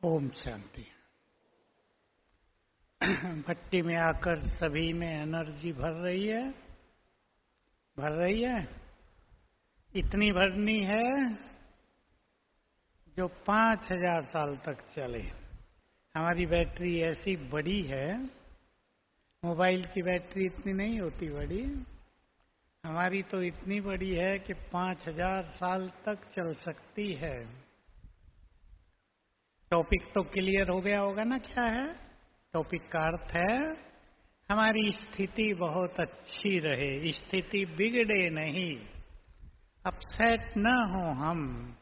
ओम शांति। भट्टी में आकर सभी में एनर्जी भर रही है। इतनी भरनी है जो 5000 साल तक चले। हमारी बैटरी ऐसी बड़ी है, मोबाइल की बैटरी इतनी नहीं होती बड़ी, हमारी तो इतनी बड़ी है कि 5000 साल तक चल सकती है। टॉपिक तो क्लियर हो गया होगा ना, क्या है टॉपिक का अर्थ है हमारी स्थिति बहुत अच्छी रहे, स्थिति बिगड़े नहीं, अपसेट न हो, हम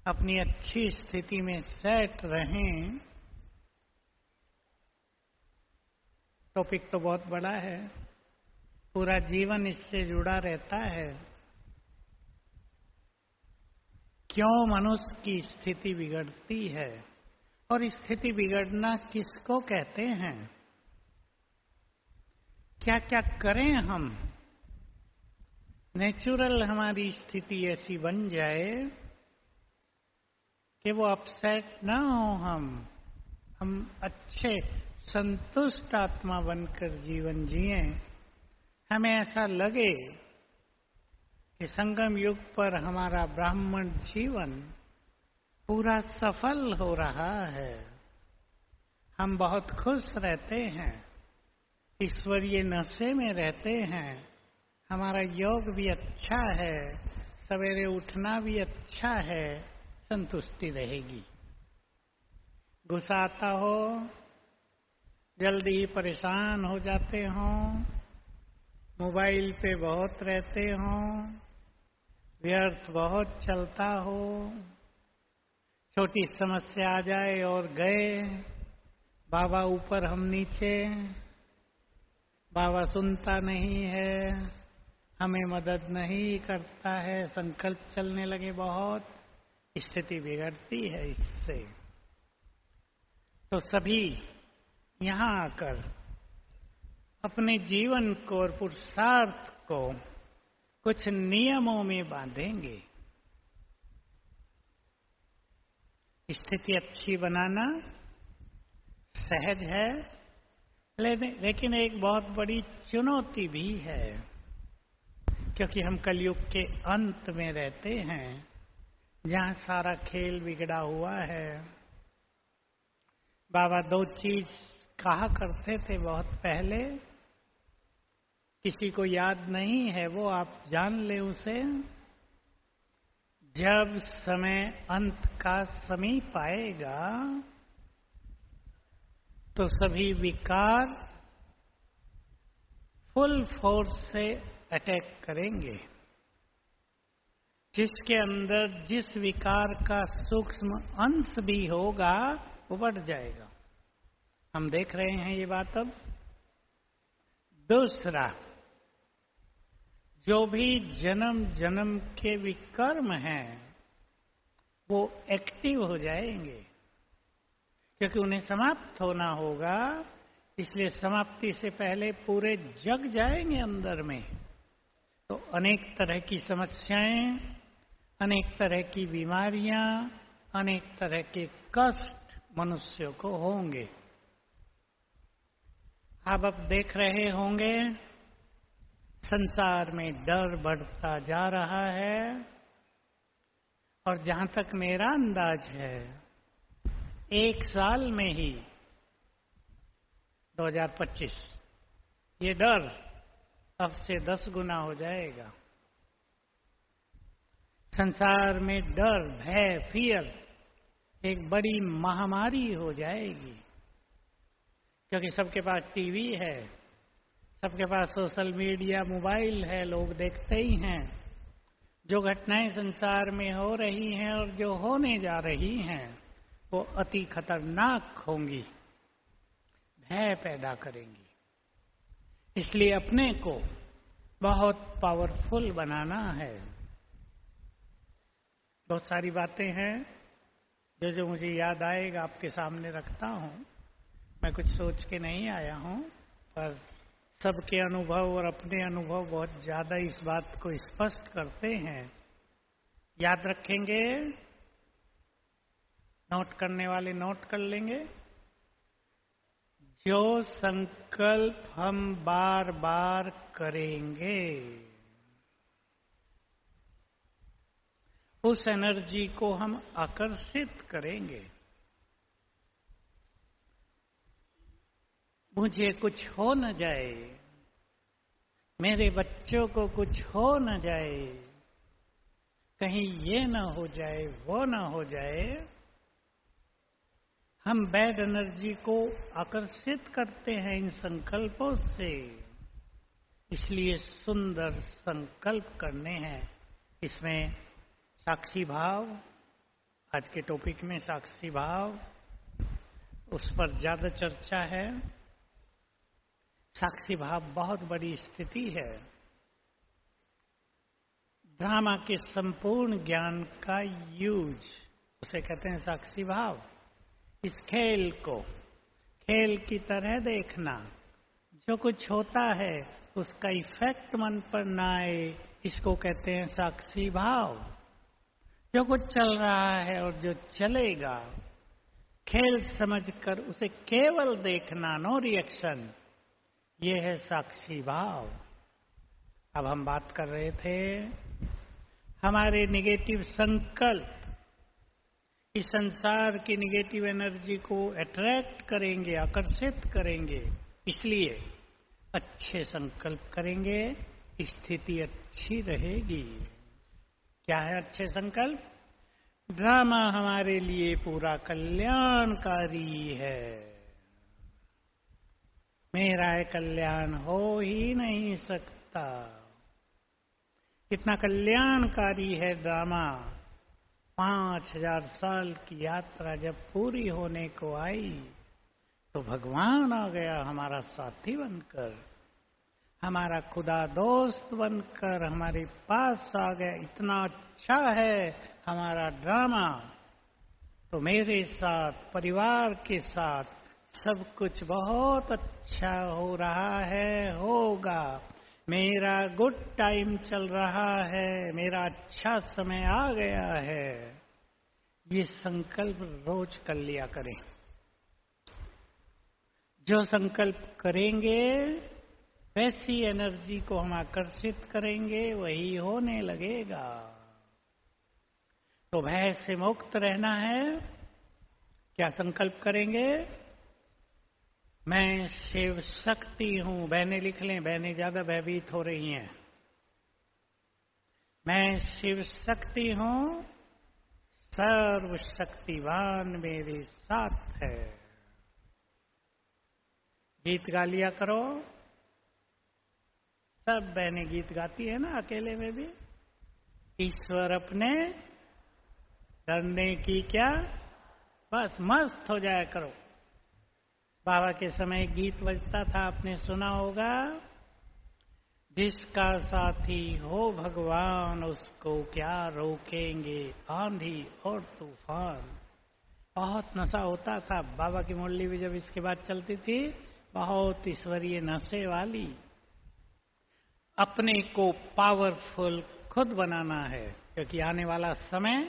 अपनी अच्छी स्थिति में सेट रहें। टॉपिक तो बहुत बड़ा है, पूरा जीवन इससे जुड़ा रहता है। क्यों मनुष्य की स्थिति बिगड़ती है और स्थिति बिगड़ना किसको कहते हैं? क्या क्या करें हम नेचुरल हमारी स्थिति ऐसी बन जाए कि वो अपसेट ना हो, हम अच्छे संतुष्ट आत्मा बनकर जीवन जिए। हमें ऐसा लगे कि संगम युग पर हमारा ब्राह्मण जीवन पूरा सफल हो रहा है, हम बहुत खुश रहते हैं, ईश्वरीय नशे में रहते हैं, हमारा योग भी अच्छा है, सवेरे उठना भी अच्छा है, संतुष्टि रहेगी। गुस्सा आता हो, जल्दी ही परेशान हो जाते हो, मोबाइल पे बहुत रहते हो, व्यर्थ बहुत चलता हो, छोटी समस्या आ जाए और गए, बाबा ऊपर हम नीचे, बाबा सुनता नहीं है, हमें मदद नहीं करता है, संकल्प चलने लगे बहुत, स्थिति बिगड़ती है इससे। तो सभी यहाँ आकर अपने जीवन को और पुरुषार्थ को कुछ नियमों में बांधेंगे। स्थिति अच्छी बनाना सहज है, लेकिन एक बहुत बड़ी चुनौती भी है, क्योंकि हम कलयुग के अंत में रहते हैं, जहाँ सारा खेल बिगड़ा हुआ है। बाबा दो चीज कहा करते थे बहुत पहले, किसी को याद नहीं है वो आप जान ले उसे। जब समय अंत का समीप आएगा तो सभी विकार फुल फोर्स से अटैक करेंगे। जिसके अंदर जिस विकार का सूक्ष्म अंश भी होगा वो बढ़ जाएगा। हम देख रहे हैं ये बात अब। दूसरा, जो भी जन्म जन्म के विकर्म हैं वो एक्टिव हो जाएंगे, क्योंकि उन्हें समाप्त होना होगा। इसलिए समाप्ति से पहले पूरे जग जाएंगे अंदर में। तो अनेक तरह की समस्याएं, अनेक तरह की बीमारियां, अनेक तरह के कष्ट मनुष्यों को होंगे। आप अब देख रहे होंगे संसार में डर बढ़ता जा रहा है, और जहां तक मेरा अंदाज है 1 साल में ही 2025 ये डर अब से 10 गुना हो जाएगा। संसार में डर, भय, फियर एक बड़ी महामारी हो जाएगी, क्योंकि सबके पास टीवी है, सबके पास सोशल मीडिया, मोबाइल है, लोग देखते ही हैं। जो घटनाएं संसार में हो रही हैं और जो होने जा रही हैं वो अति खतरनाक होंगी, भय पैदा करेंगी। इसलिए अपने को बहुत पावरफुल बनाना है। बहुत सारी बातें हैं जो मुझे याद आएगा आपके सामने रखता हूँ। मैं कुछ सोच के नहीं आया हूँ, पर सबके अनुभव और अपने अनुभव बहुत ज्यादा इस बात को स्पष्ट करते हैं। याद रखेंगे नोट करने वाले नोट कर लेंगे। जो संकल्प हम बार बार करेंगे उस एनर्जी को हम आकर्षित करेंगे। मुझे कुछ हो न जाए, मेरे बच्चों को कुछ हो न जाए, कहीं ये न हो जाए, वो न हो जाए। हम बैड एनर्जी को आकर्षित करते हैं इन संकल्पों से। इसलिए सुंदर संकल्प करने हैं। इसमें साक्षी भाव, आज के टॉपिक में साक्षी भाव, उस पर ज्यादा चर्चा है। साक्षी भाव बहुत बड़ी स्थिति है। ड्रामा के संपूर्ण ज्ञान का यूज, उसे कहते हैं साक्षी भाव। इस खेल को खेल की तरह देखना, जो कुछ होता है उसका इफेक्ट मन पर ना आए, इसको कहते हैं साक्षी भाव। जो कुछ चल रहा है और जो चलेगा, खेल समझकर उसे केवल देखना, नो रिएक्शन, ये है साक्षी भाव। अब हम बात कर रहे थे हमारे निगेटिव संकल्प इस संसार की निगेटिव एनर्जी को अट्रैक्ट करेंगे, आकर्षित करेंगे। इसलिए अच्छे संकल्प करेंगे, स्थिति अच्छी रहेगी। क्या है अच्छे संकल्प? ड्रामा हमारे लिए पूरा कल्याणकारी है। मेरा कल्याण हो ही नहीं सकता। कितना कल्याणकारी है ड्रामा। 5000 साल की यात्रा जब पूरी होने को आई तो भगवान आ गया हमारा साथी बनकर, हमारा खुदा दोस्त बनकर हमारे पास आ गया। इतना अच्छा है हमारा ड्रामा। तो मेरे साथ, परिवार के साथ सब कुछ बहुत अच्छा हो रहा है, होगा। मेरा गुड टाइम चल रहा है, मेरा अच्छा समय आ गया है। ये संकल्प रोज कर लिया करें। जो संकल्प करेंगे वैसी एनर्जी को हम आकर्षित करेंगे, वही होने लगेगा। तो भय से मुक्त रहना है। क्या संकल्प करेंगे? मैं शिव शक्ति हूं। बहनें लिख लें, बहनें ज्यादा भयभीत हो रही हैं। मैं शिव शक्ति हूं, सर्वशक्तिवान मेरे साथ है। गीत गा लिया करो। सब बहनें गीत गाती है ना, अकेले में भी। ईश्वर अपने डरने की क्या, बस मस्त हो जाया करो। बाबा के समय गीत बजता था, आपने सुना होगा, जिसका साथी हो भगवान उसको क्या रोकेंगे आंधी और तूफान। बहुत नशा होता था। बाबा की मुरली भी जब इसके बाद चलती थी, बहुत ईश्वरीय नशे वाली। अपने को पावरफुल खुद बनाना है, क्योंकि आने वाला समय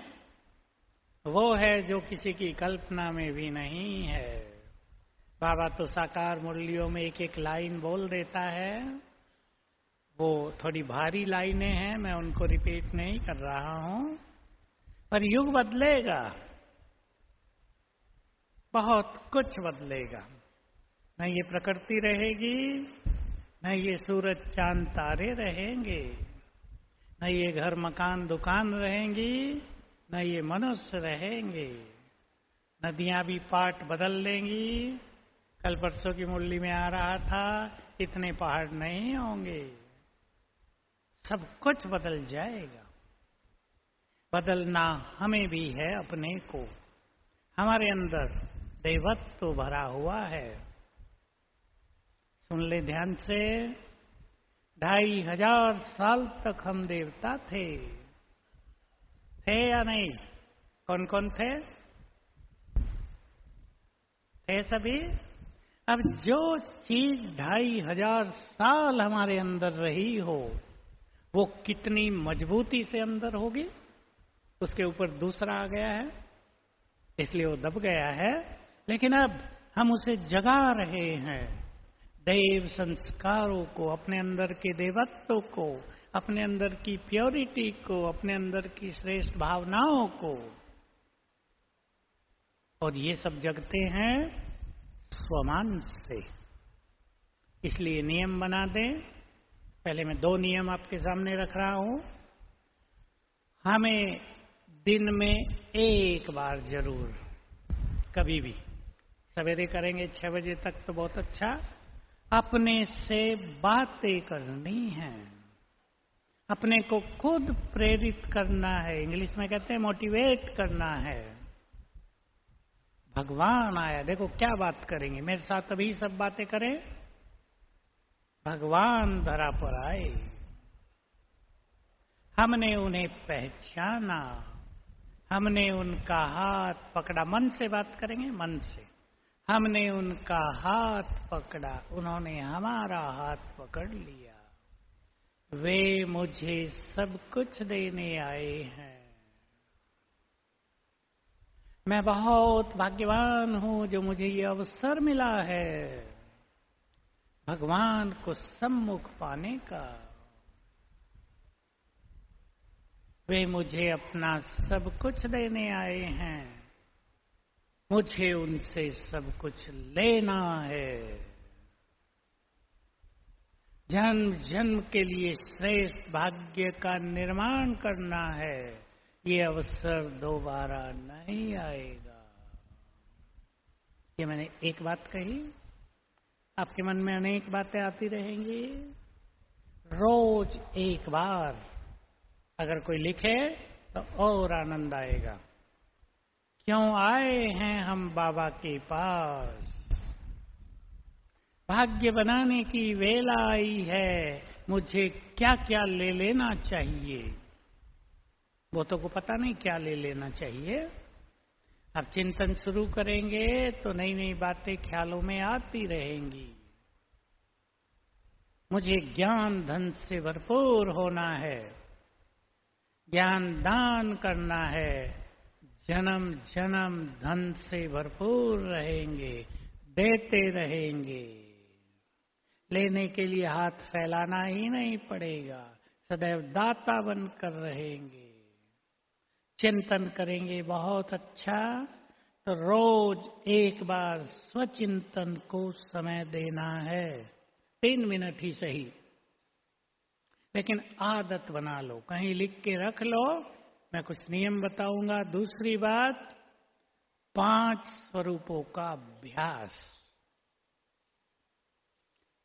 वो है जो किसी की कल्पना में भी नहीं है। बाबा तो साकार मुरलियों में एक एक लाइन बोल देता है। वो थोड़ी भारी लाइनें हैं, मैं उनको रिपीट नहीं कर रहा हूं। पर युग बदलेगा, बहुत कुछ बदलेगा। न ये प्रकृति रहेगी, न ये सूरज चांद तारे रहेंगे, न ये घर मकान दुकान रहेंगी, न ये मनुष्य रहेंगे। नदियां भी पाट बदल लेंगी। कल परसों की मुरली में आ रहा था, इतने पहाड़ नहीं होंगे। सब कुछ बदल जाएगा। बदलना हमें भी है अपने को। हमारे अंदर दैवत्व भरा हुआ है। सुन ले ध्यान से, 2500 साल तक हम देवता थे या नहीं? कौन कौन थे? सभी। अब जो चीज 2500 साल हमारे अंदर रही हो, वो कितनी मजबूती से अंदर होगी। उसके ऊपर दूसरा आ गया है, इसलिए वो दब गया है। लेकिन अब हम उसे जगा रहे हैं, देव संस्कारों को, अपने अंदर के देवत्व को, अपने अंदर की प्योरिटी को, अपने अंदर की श्रेष्ठ भावनाओं को। और ये सब जगते हैं स्वमान से। इसलिए नियम बना दें। पहले मैं 2 नियम आपके सामने रख रहा हूं। हमें दिन में एक बार जरूर, कभी भी, सवेरे करेंगे 6 बजे तक तो बहुत अच्छा, अपने से बातें करनी है। अपने को खुद प्रेरित करना है। इंग्लिश में कहते हैं मोटिवेट करना है। भगवान आया, देखो क्या बात करेंगे, मेरे साथ अभी सब बातें करें। भगवान धरा पर आए, हमने उन्हें पहचाना, हमने उनका हाथ पकड़ा। मन से बात करेंगे, मन से। हमने उनका हाथ पकड़ा, उन्होंने हमारा हाथ पकड़ लिया। वे मुझे सब कुछ देने आए हैं। मैं बहुत भाग्यवान हूं जो मुझे ये अवसर मिला है भगवान को सम्मुख पाने का। वे मुझे अपना सब कुछ देने आए हैं, मुझे उनसे सब कुछ लेना है। जन्म जन्म के लिए श्रेष्ठ भाग्य का निर्माण करना है। ये अवसर दोबारा नहीं आएगा। ये मैंने एक बात कही, आपके मन में अनेक बातें आती रहेंगी। रोज एक बार अगर कोई लिखे तो और आनंद आएगा। क्यों आए हैं हम बाबा के पास? भाग्य बनाने की वेला आई है, मुझे क्या क्या ले लेना चाहिए। वो तो को पता नहीं क्या ले लेना चाहिए। अब चिंतन शुरू करेंगे तो नई नई बातें ख्यालों में आती रहेंगी। मुझे ज्ञान धन से भरपूर होना है, ज्ञान दान करना है, जन्म जन्म धन से भरपूर रहेंगे, देते रहेंगे। लेने के लिए हाथ फैलाना ही नहीं पड़ेगा, सदैव दाता बनकर रहेंगे। चिंतन करेंगे, बहुत अच्छा। तो रोज एक बार स्वचिंतन को समय देना है, 3 मिनट ही सही, लेकिन आदत बना लो, कहीं लिख के रख लो। मैं कुछ नियम बताऊंगा। दूसरी बात, 5 स्वरूपों का अभ्यास।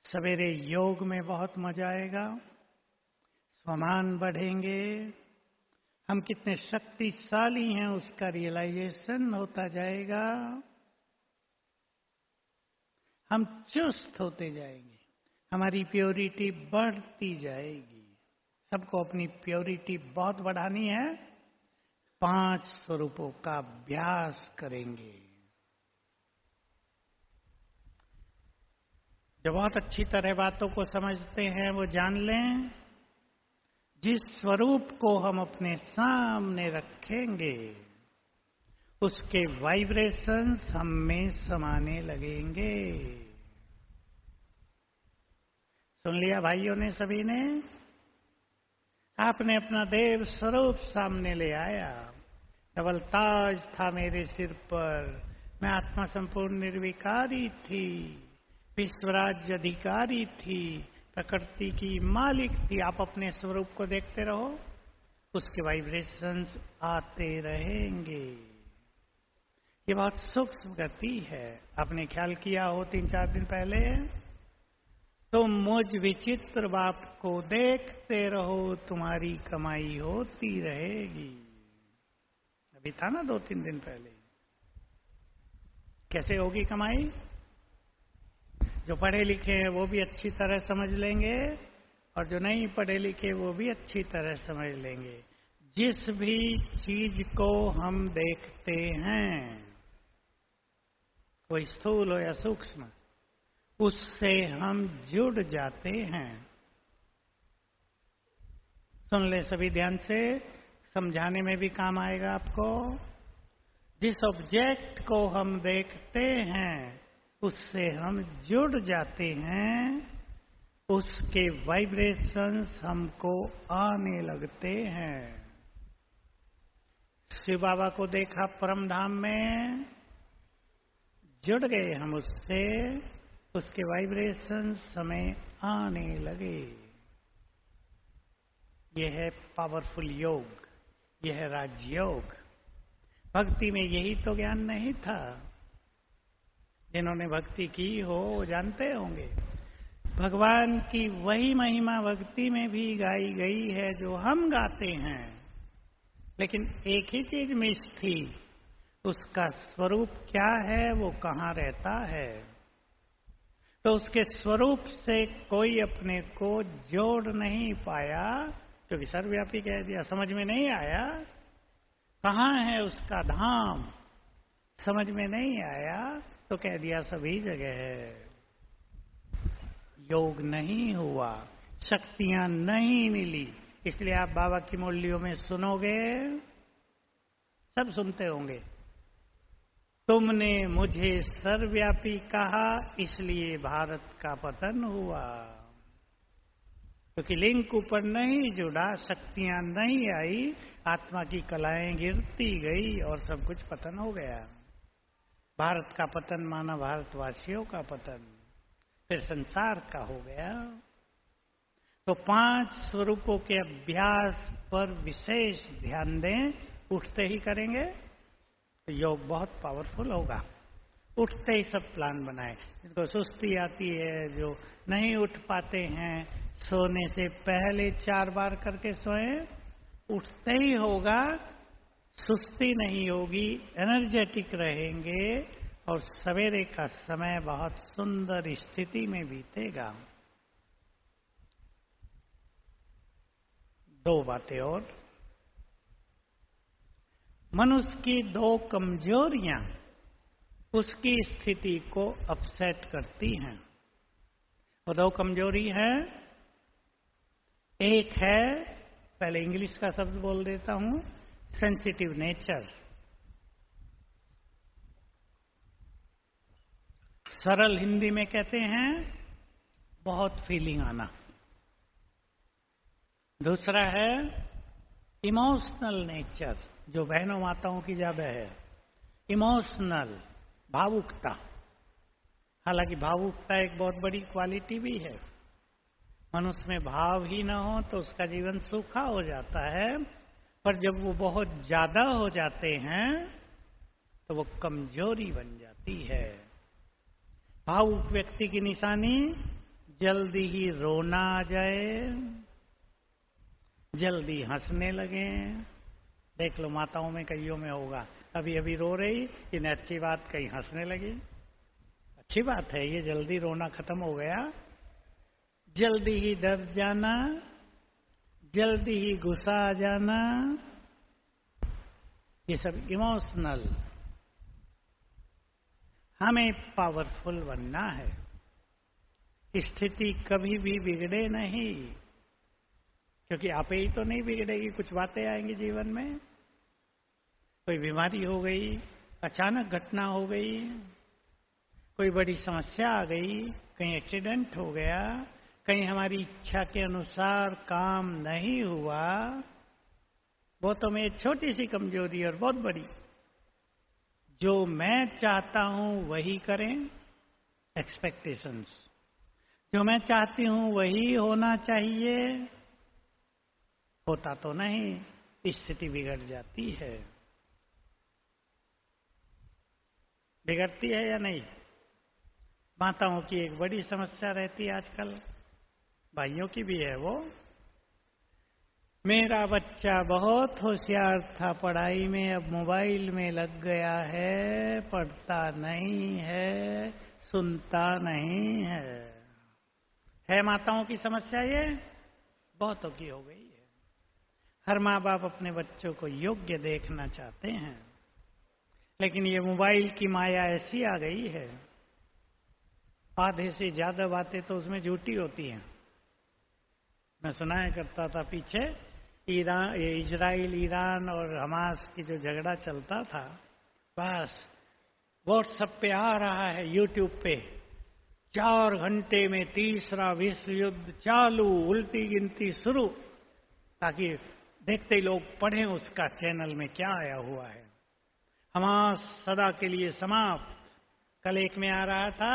सवेरे योग में बहुत मजा आएगा, स्वमान बढ़ेंगे, हम कितने शक्तिशाली हैं उसका रियलाइजेशन होता जाएगा। हम चुस्त होते जाएंगे, हमारी प्योरिटी बढ़ती जाएगी। सबको अपनी प्योरिटी बहुत बढ़ानी है। 5 स्वरूपों का अभ्यास करेंगे। जो बहुत अच्छी तरह बातों को समझते हैं वो जान लें, जिस स्वरूप को हम अपने सामने रखेंगे उसके वाइब्रेशंस हम में समाने लगेंगे। सुन लिया भाइयों ने, सभी ने? आपने अपना देव स्वरूप सामने ले आया। डबल ताज था मेरे सिर पर, मैं आत्मा संपूर्ण निर्विकारी थी, विश्वराज्य अधिकारी थी, प्रकृति की मालिक थी। आप अपने स्वरूप को देखते रहो, उसके वाइब्रेशंस आते रहेंगे। ये बहुत सूक्ष्म गति है। आपने ख्याल किया हो 3-4 दिन पहले, तुम मुझ विचित्र बाप को देखते रहो, तुम्हारी कमाई होती रहेगी। अभी था ना 2-3 दिन पहले। कैसे होगी कमाई? जो पढ़े लिखे हैं वो भी अच्छी तरह समझ लेंगे, और जो नहीं पढ़े लिखे वो भी अच्छी तरह समझ लेंगे। जिस भी चीज को हम देखते हैं, कोई स्थूल हो या सूक्ष्म, उससे हम जुड़ जाते हैं। सुन ले सभी ध्यान से, समझाने में भी काम आएगा आपको। जिस ऑब्जेक्ट को हम देखते हैं उससे हम जुड़ जाते हैं, उसके वाइब्रेशंस हमको आने लगते हैं। शिव बाबा को देखा परम धाम में, जुड़ गए हम उससे, उसके वाइब्रेशंस हमें आने लगे। यह है पावरफुल योग, यह है राजयोग। भक्ति में यही तो ज्ञान नहीं था। जिन्होंने भक्ति की हो वो जानते होंगे, भगवान की वही महिमा भक्ति में भी गाई गई है जो हम गाते हैं, लेकिन एक ही चीज मिस थी, उसका स्वरूप क्या है, वो कहाँ रहता है। तो उसके स्वरूप से कोई अपने को जोड़ नहीं पाया, क्योंकि सर्वव्यापी कह दिया, समझ में नहीं आया कहाँ है उसका धाम, समझ में नहीं आया तो कह दिया सभी जगह है। योग नहीं हुआ, शक्तियां नहीं मिली। इसलिए आप बाबा की मुरलियों में सुनोगे, सब सुनते होंगे, तुमने मुझे सर्वव्यापी कहा इसलिए भारत का पतन हुआ। क्योंकि लिंक ऊपर नहीं जुड़ा, शक्तियां नहीं आई, आत्मा की कलाएं गिरती गई और सब कुछ पतन हो गया। भारत का पतन माना भारतवासियों का पतन, फिर संसार का हो गया। तो 5 स्वरूपों के अभ्यास पर विशेष ध्यान दें, उठते ही करेंगे तो योग बहुत पावरफुल होगा। उठते ही सब प्लान बनाए। जिनको सुस्ती आती है, जो नहीं उठ पाते हैं, सोने से पहले 4 बार करके सोएं, उठते ही होगा, सुस्ती नहीं होगी, एनर्जेटिक रहेंगे और सवेरे का समय बहुत सुंदर स्थिति में बीतेगा। 2 बातें और। मनुष्य की 2 कमजोरियां उसकी स्थिति को अपसेट करती हैं। वो 2 कमजोरी है, एक है, पहले इंग्लिश का शब्द बोल देता हूं, सेंसिटिव नेचर। सरल हिंदी में कहते हैं बहुत फीलिंग आना। दूसरा है इमोशनल नेचर, जो बहनों माताओं की ज्यादा है, इमोशनल, भावुकता। हालांकि भावुकता एक बहुत बड़ी क्वालिटी भी है। मनुष्य में भाव ही ना हो तो उसका जीवन सूखा हो जाता है, पर जब वो बहुत ज्यादा हो जाते हैं तो वो कमजोरी बन जाती है। भावुक व्यक्ति की निशानी जल्दी ही रोना आ जाए, जल्दी हंसने लगे। देख लो माताओं में कईयों में होगा, अभी अभी रो रही, इन्हें अच्छी बात कहीं हंसने लगी। अच्छी बात है, ये जल्दी रोना खत्म हो गया। जल्दी ही डर जाना, जल्दी ही गुस्सा आ जाना, ये सब इमोशनल। हमें पावरफुल बनना है। स्थिति कभी भी बिगड़े नहीं, क्योंकि आप ही तो नहीं बिगड़ेगी, कुछ बातें आएंगी जीवन में। कोई बीमारी हो गई, अचानक घटना हो गई, कोई बड़ी समस्या आ गई, कहीं एक्सीडेंट हो गया, कहीं हमारी इच्छा के अनुसार काम नहीं हुआ, वो तो मेरी छोटी सी कमजोरी और बहुत बड़ी। जो मैं चाहता हूं वही करें, एक्सपेक्टेशंस, जो मैं चाहती हूं वही होना चाहिए, होता तो नहीं, स्थिति बिगड़ जाती है। बिगड़ती है या नहीं? माताओं की एक बड़ी समस्या रहती है आजकल, भाइयों की भी है वो। मेरा बच्चा बहुत होशियार था पढ़ाई में, अब मोबाइल में लग गया है, पढ़ता नहीं है, सुनता नहीं है माताओं की समस्या ये बहुतों की हो गई है। हर माँ बाप अपने बच्चों को योग्य देखना चाहते हैं, लेकिन ये मोबाइल की माया ऐसी आ गई है, आधे से ज्यादा बातें तो उसमें झूठी होती हैं। मैं सुनाया करता था पीछे, इजराइल ईरान और हमास की जो झगड़ा चलता था, बस व्हाट्सएप पे आ रहा है, यूट्यूब पे 4 घंटे में तीसरा विश्व युद्ध चालू, उल्टी गिनती शुरू, ताकि देखते ही लोग पढ़ें उसका चैनल में क्या आया हुआ है। हमास सदा के लिए समाप्त। कल एक में आ रहा था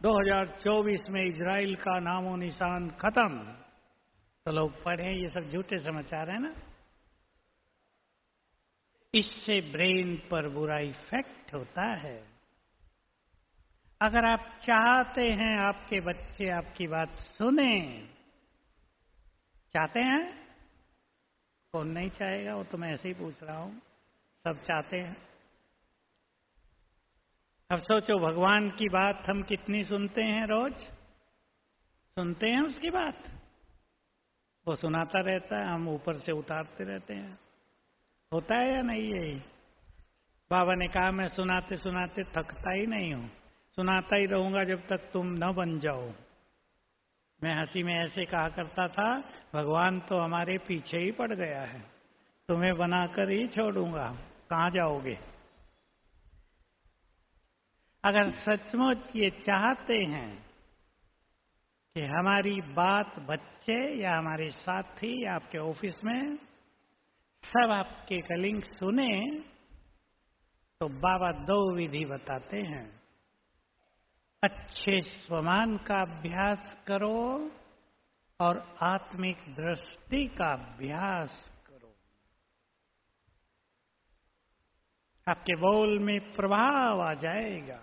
2024 में इजराइल का नामो निशान खत्म। तो लोग पढ़ें, ये सब झूठे समाचार है ना। इससे ब्रेन पर बुरा इफेक्ट होता है। अगर आप चाहते हैं आपके बच्चे आपकी बात सुने, चाहते हैं? कौन नहीं चाहेगा? वो तो मैं ऐसे ही पूछ रहा हूं, सब चाहते हैं। अब सोचो, भगवान की बात हम कितनी सुनते हैं, रोज सुनते हैं उसकी बात। वो सुनाता रहता है, हम ऊपर से उतारते रहते हैं। होता है या नहीं? यही बाबा ने कहा, मैं सुनाते सुनाते थकता ही नहीं हूं, सुनाता ही रहूंगा जब तक तुम न बन जाओ। मैं हंसी में ऐसे कहा करता था, भगवान तो हमारे पीछे ही पड़ गया है, तुम्हें बनाकर ही छोड़ूंगा, कहां जाओगे। अगर सचमुच ये चाहते हैं कि हमारी बात बच्चे या हमारे साथी या आपके ऑफिस में सब आपके कलिंग सुने, तो बाबा 2 विधि बताते हैं। अच्छे स्वमान का अभ्यास करो और आत्मिक दृष्टि का अभ्यास करो। आपके बोल में प्रभाव आ जाएगा।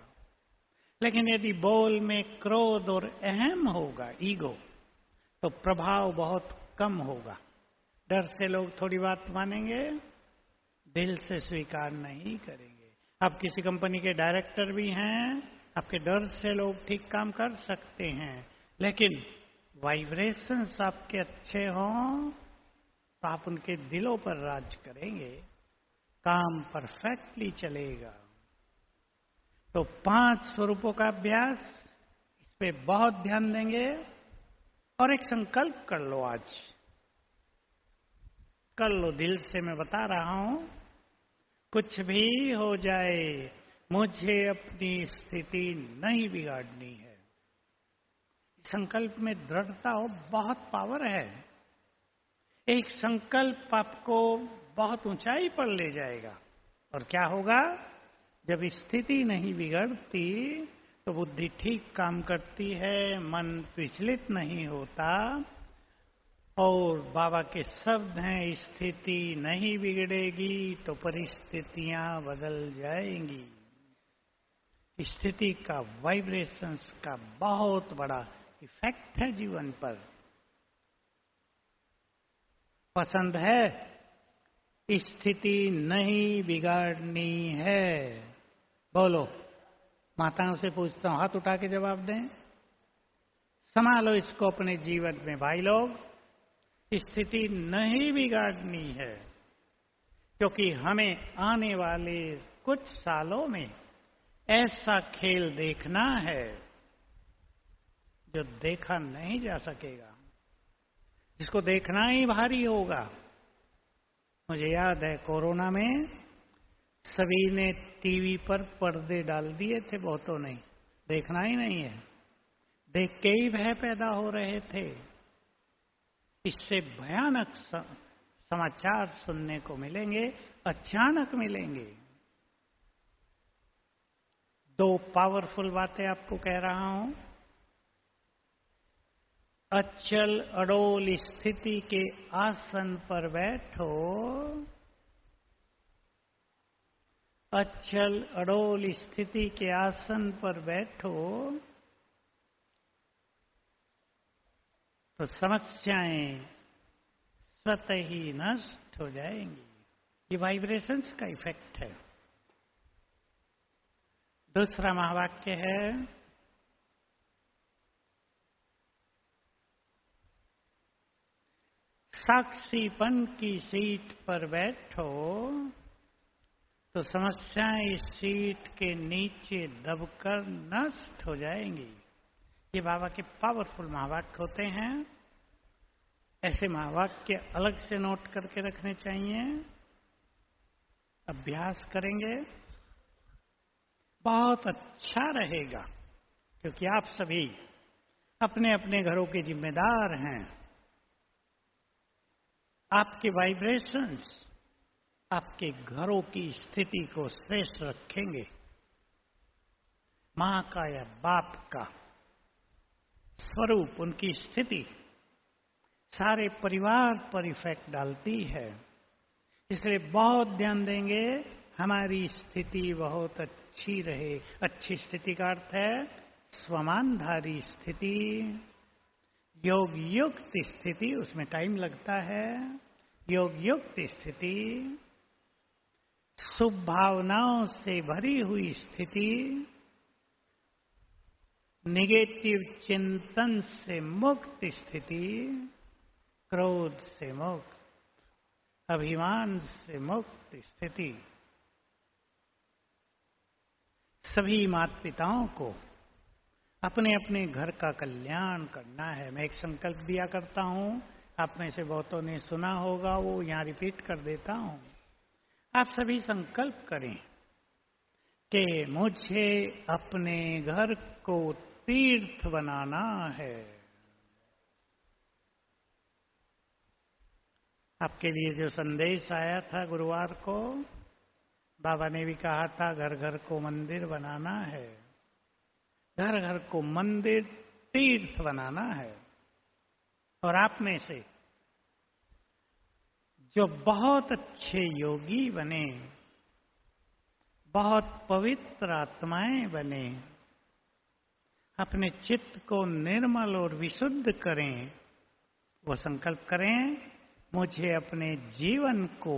लेकिन यदि बोल में क्रोध और अहम होगा, ईगो, तो प्रभाव बहुत कम होगा। डर से लोग थोड़ी बात मानेंगे, दिल से स्वीकार नहीं करेंगे। आप किसी कंपनी के डायरेक्टर भी हैं, आपके डर से लोग ठीक काम कर सकते हैं, लेकिन वाइब्रेशंस आपके अच्छे हों तो आप उनके दिलों पर राज करेंगे, काम परफेक्टली चलेगा। तो 5 स्वरूपों का अभ्यास, इस पे बहुत ध्यान देंगे। और एक संकल्प कर लो, आज कर लो, दिल से मैं बता रहा हूं, कुछ भी हो जाए मुझे अपनी स्थिति नहीं बिगाड़नी है। संकल्प में दृढ़ता हो, बहुत पावर है। एक संकल्प आपको बहुत ऊंचाई पर ले जाएगा। और क्या होगा? जब स्थिति नहीं बिगड़ती तो बुद्धि ठीक काम करती है, मन विचलित नहीं होता। और बाबा के शब्द हैं, स्थिति नहीं बिगड़ेगी तो परिस्थितियां बदल जाएंगी। स्थिति का, वाइब्रेशंस का बहुत बड़ा इफेक्ट है जीवन पर। पसंद है? स्थिति नहीं बिगाड़नी है। बोलो, माताओं से पूछता हूं, हाथ उठा के जवाब दें। संभालो इसको अपने जीवन में भाई लोग। स्थिति नहीं बिगाड़नी है, क्योंकि हमें आने वाले कुछ सालों में ऐसा खेल देखना है जो देखा नहीं जा सकेगा, जिसको देखना ही भारी होगा। मुझे याद है कोरोना में सभी ने टीवी पर पर्दे डाल दिए थे, बहुतों ने, देखना ही नहीं है, देख के ही भय पैदा हो रहे थे। इससे भयानक समाचार सुनने को मिलेंगे, अचानक मिलेंगे। 2 पावरफुल बातें आपको कह रहा हूं। अचल अडोल स्थिति के आसन पर बैठो, अचल अडोल स्थिति के आसन पर बैठो तो समस्याएं स्वतः ही नष्ट हो जाएंगी। ये वाइब्रेशंस का इफेक्ट है। दूसरा महावाक्य है, साक्षीपन की सीट पर बैठो तो समस्याएं इस सीट के नीचे दबकर नष्ट हो जाएंगी। ये बाबा के पावरफुल महावाक्य होते हैं। ऐसे महावाक्य अलग से नोट करके रखने चाहिए। अभ्यास करेंगे बहुत अच्छा रहेगा, क्योंकि आप सभी अपने अपने घरों के जिम्मेदार हैं। आपके वाइब्रेशंस आपके घरों की स्थिति को श्रेष्ठ रखेंगे। मां का या बाप का स्वरूप, उनकी स्थिति सारे परिवार पर इफेक्ट डालती है। इसलिए बहुत ध्यान देंगे हमारी स्थिति बहुत अच्छी रहे। अच्छी स्थिति का अर्थ है स्वमानधारी स्थिति, योग युक्त स्थिति, उसमें टाइम लगता है। योग युक्त स्थिति, शुभ भावनाओं से भरी हुई स्थिति, निगेटिव चिंतन से मुक्त स्थिति, क्रोध से मुक्त, अभिमान से मुक्त स्थिति। सभी माता पिताओं को अपने अपने घर का कल्याण करना है। मैं एक संकल्प दिया करता हूं, आप में से बहुतों ने सुना होगा, वो यहां रिपीट कर देता हूं। आप सभी संकल्प करें कि मुझे अपने घर को तीर्थ बनाना है। आपके लिए जो संदेश आया था गुरुवार को, बाबा ने भी कहा था घर घर को मंदिर बनाना है। घर घर को मंदिर तीर्थ बनाना है। और आप में से जो बहुत अच्छे योगी बने, बहुत पवित्र आत्माएं बने, अपने चित्त को निर्मल और विशुद्ध करें, वो संकल्प करें मुझे अपने जीवन को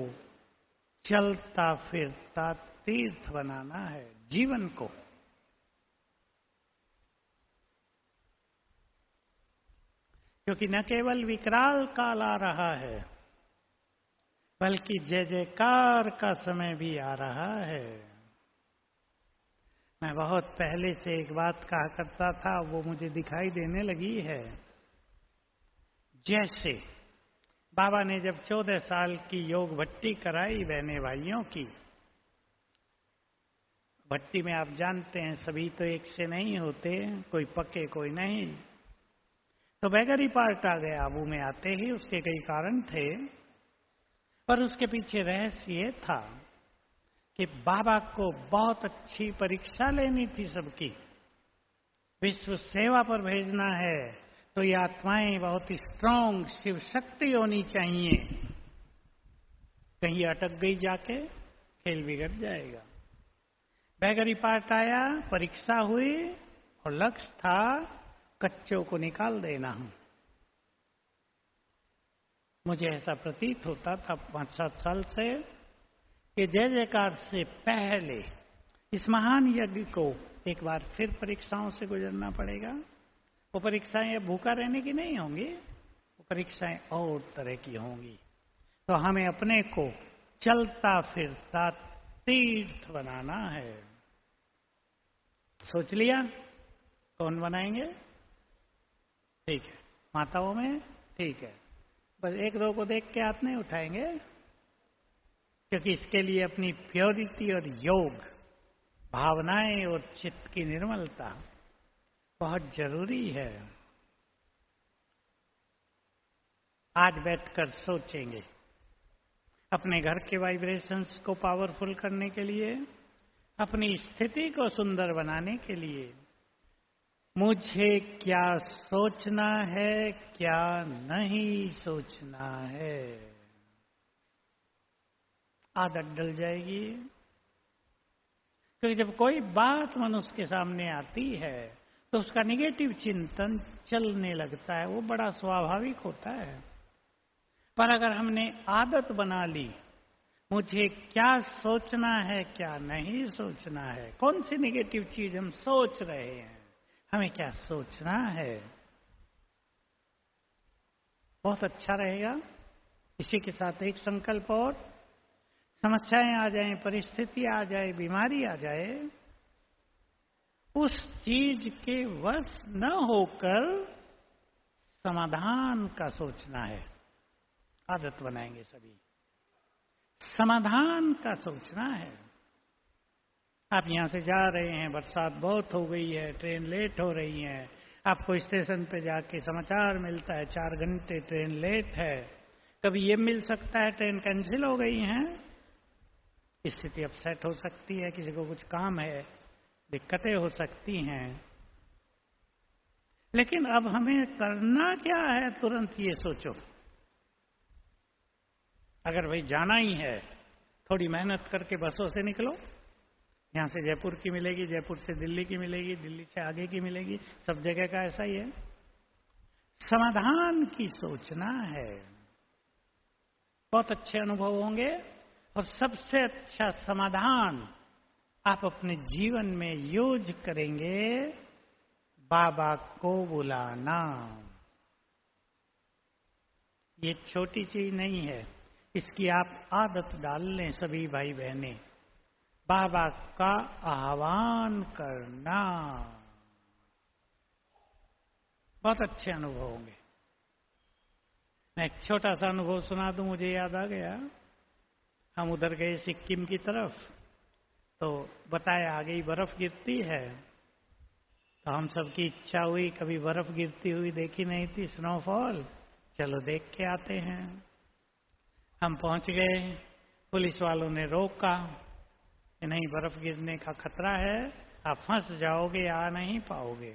चलता फिरता तीर्थ बनाना है। जीवन को, क्योंकि न केवल विकराल काल आ रहा है, बल्कि जय जयकार का समय भी आ रहा है। मैं बहुत पहले से एक बात कहा करता था, वो मुझे दिखाई देने लगी है। जैसे बाबा ने जब 14 साल की योग भट्टी कराई बहने भाइयों की, भट्टी में आप जानते हैं सभी तो एक से नहीं होते, कोई पक्के कोई नहीं। तो बैगरी पार्ट आ गया आबू में आते ही, उसके कई कारण थे, पर उसके पीछे रहस्य ये था कि बाबा को बहुत अच्छी परीक्षा लेनी थी सबकी। विश्व सेवा पर भेजना है तो ये आत्माएं बहुत स्ट्रांग शिव शक्ति होनी चाहिए। कहीं अटक गई जाके खेल बिगड़ जाएगा। बैगरी पार्ट आया, परीक्षा हुई और लक्ष्य था कच्चों को निकाल देना। मुझे ऐसा प्रतीत होता था 5-7 साल से कि जय जयकार से पहले इस महान यज्ञ को एक बार फिर परीक्षाओं से गुजरना पड़ेगा। वो परीक्षाएं अब भूखा रहने की नहीं होंगी, वो परीक्षाएं और तरह की होंगी। तो हमें अपने को चलता फिरता तीर्थ बनाना है। सोच लिया कौन बनाएंगे? ठीक है, माताओं में ठीक है, बस 1-2 को देख के हाथ नहीं उठाएंगे, क्योंकि इसके लिए अपनी प्योरिटी और योग, भावनाएं और चित्त की निर्मलता बहुत जरूरी है। आज बैठकर सोचेंगे अपने घर के वाइब्रेशंस को पावरफुल करने के लिए, अपनी स्थिति को सुंदर बनाने के लिए मुझे क्या सोचना है, क्या नहीं सोचना है। आदत डल जाएगी, क्योंकि जब कोई बात मनुष्य के सामने आती है तो उसका निगेटिव चिंतन चलने लगता है। वो बड़ा स्वाभाविक होता है। पर अगर हमने आदत बना ली मुझे क्या सोचना है, क्या नहीं सोचना है, कौन सी निगेटिव चीज हम सोच रहे हैं, हमें क्या सोचना है, बहुत अच्छा रहेगा। इसी के साथ एक संकल्प और, समस्याएं आ जाए, परिस्थिति आ जाए, बीमारी आ जाए, उस चीज के वश न होकर समाधान का सोचना है। आदत बनाएंगे सभी, समाधान का सोचना है। आप यहाँ से जा रहे हैं, बरसात बहुत हो गई है, ट्रेन लेट हो रही है, आपको स्टेशन पे जाके समाचार मिलता है 4 घंटे ट्रेन लेट है। कभी ये मिल सकता है ट्रेन कैंसिल हो गई है, स्थिति अपसेट हो सकती है, किसी को कुछ काम है, दिक्कतें हो सकती हैं। लेकिन अब हमें करना क्या है, तुरंत ये सोचो। अगर भाई जाना ही है, थोड़ी मेहनत करके बसों से निकलो। यहां से जयपुर की मिलेगी, जयपुर से दिल्ली की मिलेगी, दिल्ली से आगे की मिलेगी, सब जगह का ऐसा ही है। समाधान की सोचना है, बहुत अच्छे अनुभव होंगे। और सबसे अच्छा समाधान आप अपने जीवन में यूज करेंगे, बाबा को बुलाना। ये छोटी चीज नहीं है, इसकी आप आदत डाल लें सभी भाई बहनें। बाबा का आह्वान करना, बहुत अच्छे अनुभव होंगे। मैं एक छोटा सा अनुभव सुना दूं, मुझे याद आ गया। हम उधर गए सिक्किम की तरफ, तो बताया आगे ही बर्फ गिरती है, तो हम सबकी इच्छा हुई, कभी बर्फ गिरती हुई देखी नहीं थी, स्नोफॉल, चलो देख के आते हैं। हम पहुंच गए, पुलिस वालों ने रोका कि नहीं, बर्फ गिरने का खतरा है, आप फंस जाओगे, आ नहीं पाओगे।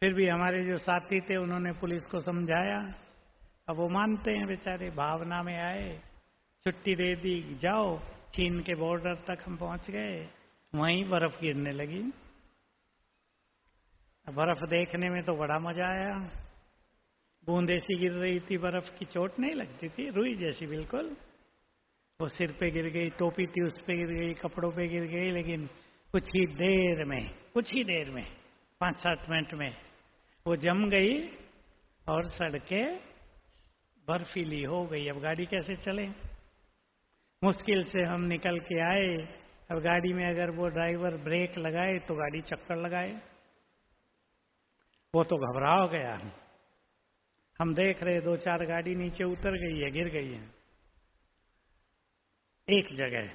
फिर भी हमारे जो साथी थे उन्होंने पुलिस को समझाया। अब वो मानते हैं बेचारे, भावना में आए, छुट्टी दे दी, जाओ। चीन के बॉर्डर तक हम पहुंच गए, वहीं बर्फ गिरने लगी। बर्फ देखने में तो बड़ा मजा आया, बूंदे सी गिर रही थी, बर्फ की चोट नहीं लगती थी, रुई जैसी बिल्कुल। वो सिर पे गिर गई, टोपी थी उस पे गिर गई, कपड़ों पे गिर गई, लेकिन कुछ ही देर में 5-7 मिनट में वो जम गई और सड़कें बर्फीली हो गई। अब गाड़ी कैसे चले? मुश्किल से हम निकल के आए। अब गाड़ी में अगर वो ड्राइवर ब्रेक लगाए तो गाड़ी चक्कर लगाए, वो तो घबरा गया। हम देख रहे 2-4 गाड़ी नीचे उतर गई है, गिर गई है। एक जगह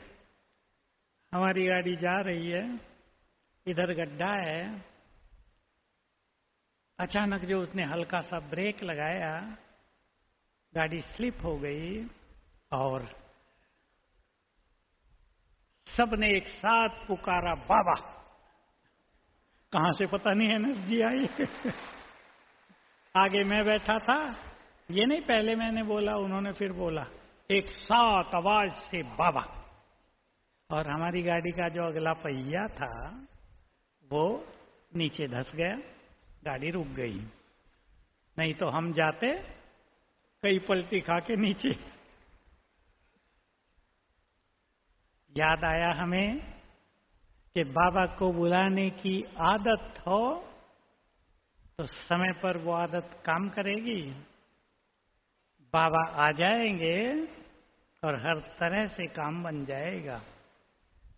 हमारी गाड़ी जा रही है, इधर गड्ढा है, अचानक जो उसने हल्का सा ब्रेक लगाया, गाड़ी स्लिप हो गई और सबने एक साथ पुकारा, बाबा। कहां से पता नहीं एनर्जी आई। आगे मैं बैठा था, ये नहीं पहले मैंने बोला, उन्होंने फिर बोला, एक साथ आवाज से बाबा। और हमारी गाड़ी का जो अगला पहिया था वो नीचे धंस गया, गाड़ी रुक गई। नहीं तो हम जाते कई पलटी खा के नीचे। याद आया हमें कि बाबा को बुलाने की आदत हो तो समय पर वो आदत काम करेगी। बाबा आ जाएंगे और हर तरह से काम बन जाएगा।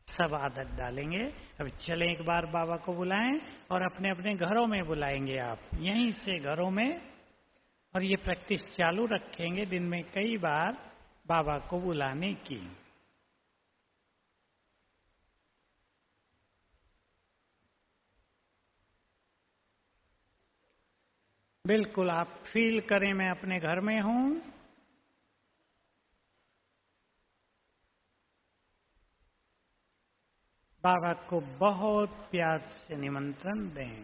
सब आदत डालेंगे। अब चलें एक बार बाबा को बुलाएं और अपने अपने घरों में बुलाएंगे, आप यहीं से घरों में। और ये प्रैक्टिस चालू रखेंगे दिन में कई बार बाबा को बुलाने की। बिल्कुल आप फील करें मैं अपने घर में हूं, बाबा को बहुत प्यार से निमंत्रण दें।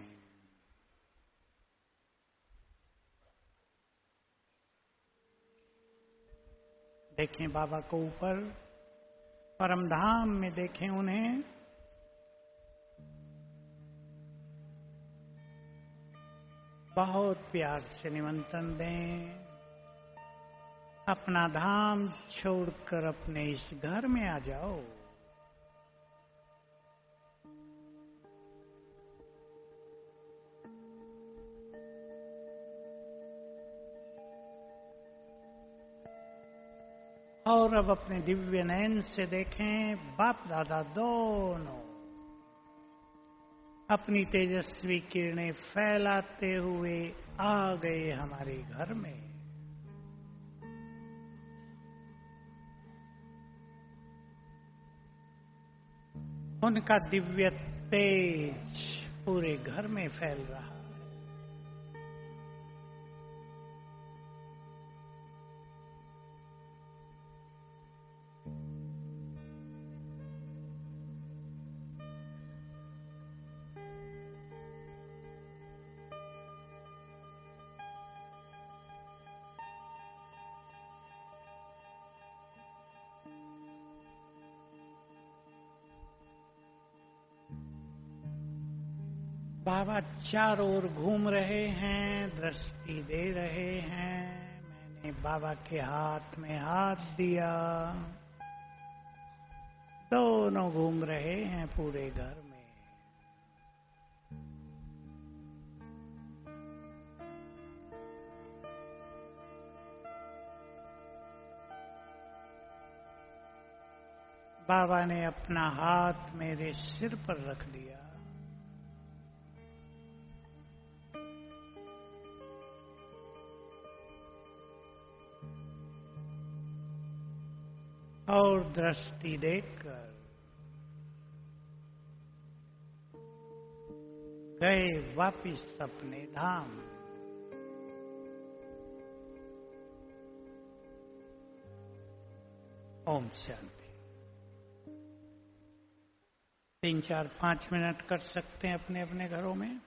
देखें बाबा को ऊपर परम धाम में, देखें उन्हें। बहुत प्यार से निमंत्रण दें। अपना धाम छोड़कर अपने इस घर में आ जाओ। और अब अपने दिव्य नयन से देखें, बाप दादा दोनों अपनी तेजस्वी किरणें फैलाते हुए आ गए हमारे घर में। उनका दिव्य तेज पूरे घर में फैल रहा है। बाबा चारों ओर घूम रहे हैं, दृष्टि दे रहे हैं। मैंने बाबा के हाथ में हाथ दिया, दोनों घूम रहे हैं पूरे घर में। बाबा ने अपना हाथ मेरे सिर पर रख दिया और दृष्टि देकर गए वापिस अपने धाम। ओम शांति। 3, 4, 5 मिनट कर सकते हैं अपने अपने घरों में,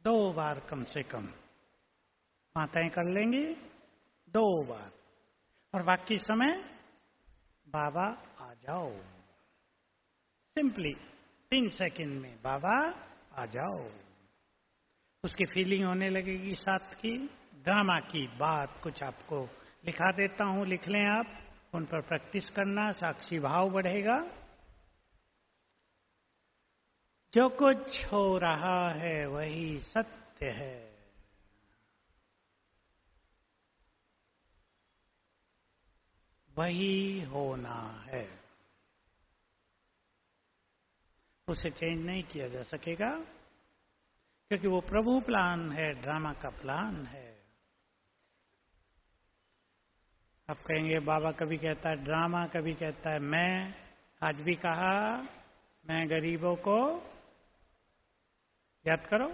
2 बार कम से कम माताएं कर लेंगी, 2 बार। और बाकी समय बाबा आ जाओ, सिंपली 3 सेकंड में बाबा आ जाओ। उसकी फीलिंग होने लगेगी साथ की। ड्रामा की बात कुछ आपको लिखा देता हूं, लिख लें आप, उन पर प्रैक्टिस करना, साक्षी भाव बढ़ेगा। जो कुछ हो रहा है वही सत्य है। वही होना है, उसे चेंज नहीं किया जा सकेगा, क्योंकि वो प्रभु प्लान है, ड्रामा का प्लान है। आप कहेंगे बाबा कभी कहता है ड्रामा, कभी कहता है मैं। आज भी कहा मैं गरीबों को, याद करो,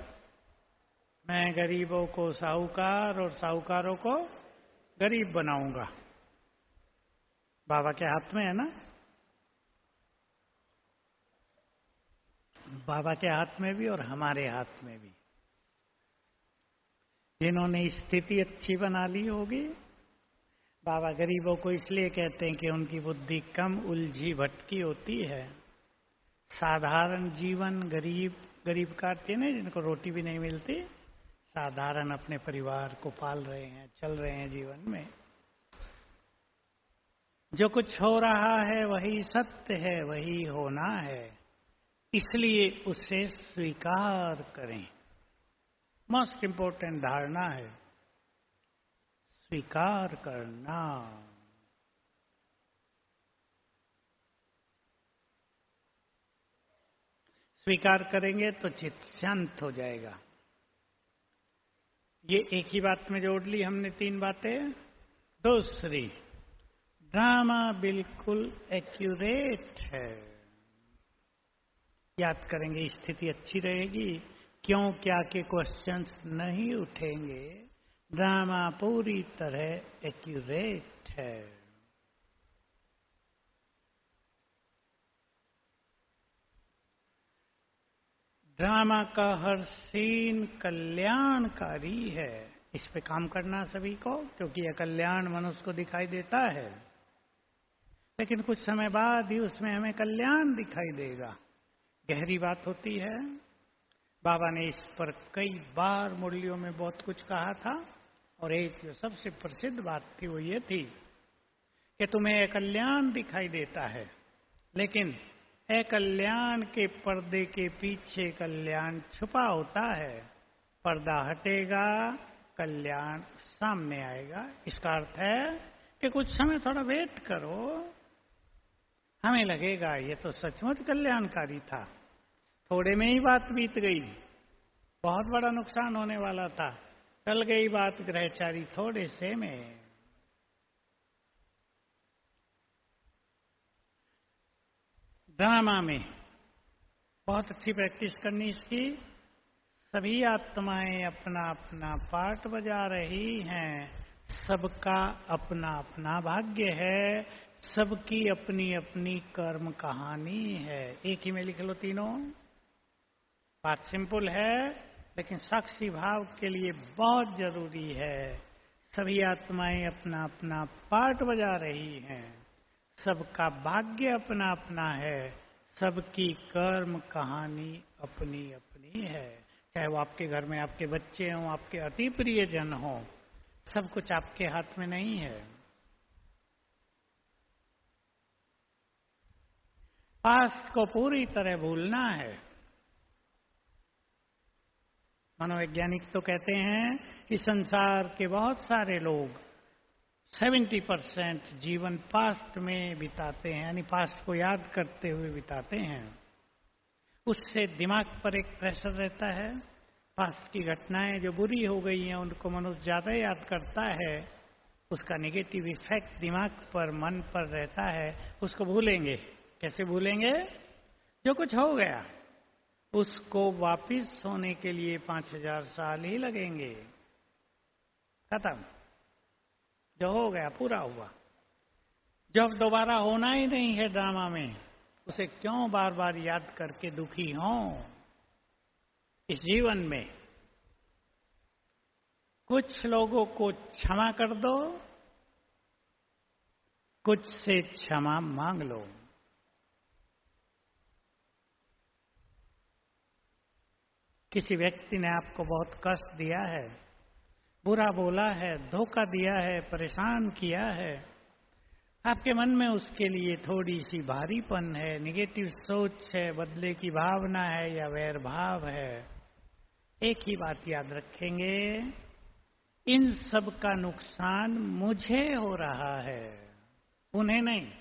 मैं गरीबों को साहूकार और साहूकारों को गरीब बनाऊंगा। बाबा के हाथ में है ना, बाबा के हाथ में भी और हमारे हाथ में भी। जिन्होंने स्थिति अच्छी बना ली होगी, बाबा गरीबों को इसलिए कहते हैं कि उनकी बुद्धि कम उलझी भटकी होती है। साधारण जीवन, गरीब काटते हैं ना, जिनको रोटी भी नहीं मिलती, साधारण अपने परिवार को पाल रहे हैं, चल रहे हैं जीवन में। जो कुछ हो रहा है वही सत्य है, वही होना है, इसलिए उसे स्वीकार करें। मोस्ट इंपोर्टेंट धारणा है स्वीकार करना। स्वीकार करेंगे तो चित्त शांत हो जाएगा। ये एक ही बात में जोड़ ली हमने 3 बातें। दूसरी, ड्रामा बिल्कुल एक्यूरेट है। याद करेंगे, स्थिति अच्छी रहेगी, क्यों क्या के क्वेश्चंस नहीं उठेंगे। ड्रामा पूरी तरह एक्यूरेट है। ड्रामा का हर सीन कल्याणकारी है। इस पे काम करना सभी को, क्योंकि यह कल्याण मनुष्य को दिखाई देता है, लेकिन कुछ समय बाद ही उसमें हमें कल्याण दिखाई देगा। गहरी बात होती है। बाबा ने इस पर कई बार मुरलियों में बहुत कुछ कहा था, और एक जो सबसे प्रसिद्ध बात थी वो ये थी कि तुम्हें कल्याण दिखाई देता है, लेकिन अकल्याण के पर्दे के पीछे कल्याण छुपा होता है। पर्दा हटेगा, कल्याण सामने आएगा। इसका अर्थ है कि कुछ समय थोड़ा वेट करो, हमें लगेगा ये तो सचमुच कल्याणकारी था, थोड़े में ही बात बीत गई, बहुत बड़ा नुकसान होने वाला था, टल गई बात ग्रहचारी थोड़े से में। ड्रामा में बहुत अच्छी प्रैक्टिस करनी इसकी। सभी आत्माएं अपना अपना पार्ट बजा रही हैं, सबका अपना अपना भाग्य है, सबकी अपनी अपनी कर्म कहानी है। एक ही में लिख लो तीनों। बात सिंपल है लेकिन साक्षी भाव के लिए बहुत जरूरी है। सभी आत्माएं अपना अपना पार्ट बजा रही हैं, सबका भाग्य अपना अपना है, सबकी कर्म कहानी अपनी अपनी है। चाहे वो आपके घर में आपके बच्चे हों, आपके अति प्रियजन हों, सब कुछ आपके हाथ में नहीं है। पास्ट को पूरी तरह भूलना है। मनोवैज्ञानिक तो कहते हैं कि संसार के बहुत सारे लोग 70% जीवन पास्ट में बिताते हैं, यानी पास्ट को याद करते हुए बिताते हैं। उससे दिमाग पर एक प्रेशर रहता है। पास्ट की घटनाएं जो बुरी हो गई हैं उनको मनुष्य ज्यादा याद करता है, उसका नेगेटिव इफेक्ट दिमाग पर, मन पर रहता है। उसको भूलेंगे कैसे? भूलेंगे जो कुछ हो गया उसको वापिस होने के लिए 5000 साल ही लगेंगे। खत्म। जो हो गया पूरा हुआ। जब दोबारा होना ही नहीं है ड्रामा में, उसे क्यों बार बार याद करके दुखी हों? इस जीवन में कुछ लोगों को क्षमा कर दो, कुछ से क्षमा मांग लो। किसी व्यक्ति ने आपको बहुत कष्ट दिया है, बुरा बोला है, धोखा दिया है, परेशान किया है, आपके मन में उसके लिए थोड़ी सी भारीपन है, निगेटिव सोच है, बदले की भावना है या वैर भाव है। एक ही बात याद रखेंगे, इन सब का नुकसान मुझे हो रहा है, उन्हें नहीं।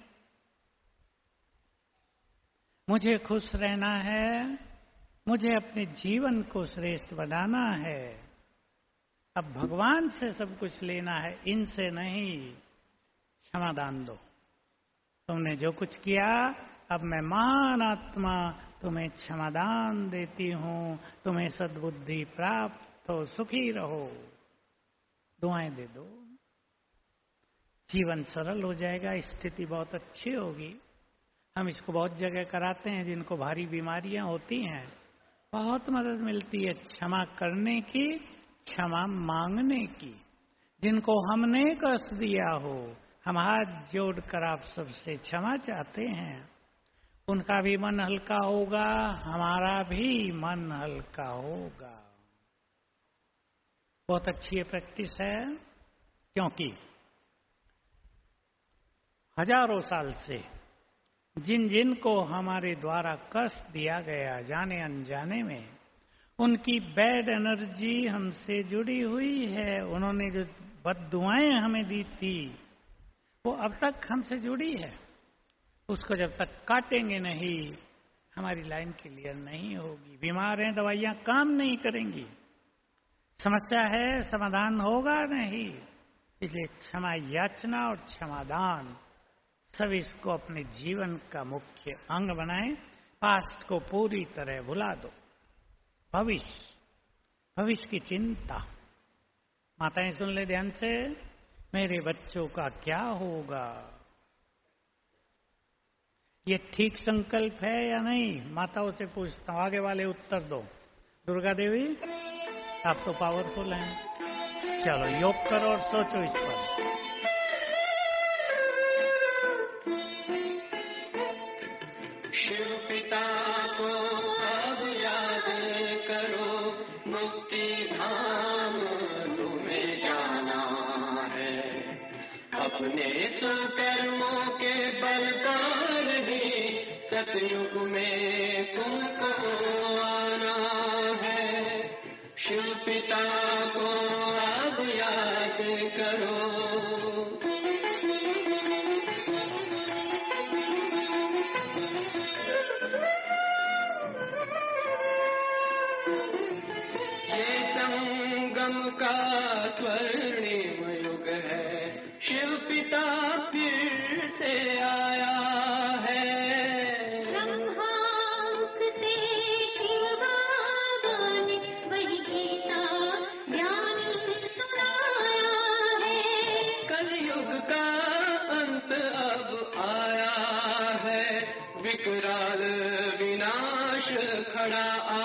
मुझे खुश रहना है, मुझे अपने जीवन को श्रेष्ठ बनाना है। अब भगवान से सब कुछ लेना है, इनसे नहीं। क्षमादान दो। तुमने जो कुछ किया, अब मैं महान आत्मा तुम्हें क्षमादान देती हूं, तुम्हें सद्बुद्धि प्राप्त हो, सुखी रहो। दुआएं दे दो, जीवन सरल हो जाएगा, स्थिति बहुत अच्छी होगी। हम इसको बहुत जगह कराते हैं, जिनको भारी बीमारियां होती हैं बहुत मदद मिलती है क्षमा करने की, क्षमा मांगने की। जिनको हमने कष्ट दिया हो, हम हाथ जोड़कर आप सबसे क्षमा चाहते हैं, उनका भी मन हल्का होगा, हमारा भी मन हल्का होगा। बहुत अच्छी प्रैक्टिस है, क्योंकि हजारों साल से जिन जिन को हमारे द्वारा कष्ट दिया गया जाने अनजाने में, उनकी बैड एनर्जी हमसे जुड़ी हुई है। उन्होंने जो बद्दुआएं हमें दी थी वो अब तक हमसे जुड़ी है। उसको जब तक काटेंगे नहीं, हमारी लाइन क्लियर नहीं होगी। बीमार हैं, दवाइयां काम नहीं करेंगी, समस्या है, समाधान होगा नहीं। इसलिए क्षमा याचना और क्षमादान सब इसको अपने जीवन का मुख्य अंग बनाएं। पास्ट को पूरी तरह भुला दो। भविष्य की चिंता। माताएं सुन ले ध्यान से, मेरे बच्चों का क्या होगा? ये ठीक संकल्प है या नहीं? माताओं से पूछता हूं, आगे वाले उत्तर दो। दुर्गा देवी, आप तो पावरफुल हैं, चलो योग करो और सोचो इस पर। शिव पिता को अब याद करो, मुक्ति धाम तुम्हें जाना है। अपने सुकर्मों के बलदान ही सतयुग में तुमको आना है। शिव पिता को अब याद करो। का स्वर्णिम युग है, शिव पिता फिर से आया है। ब्रह्मा से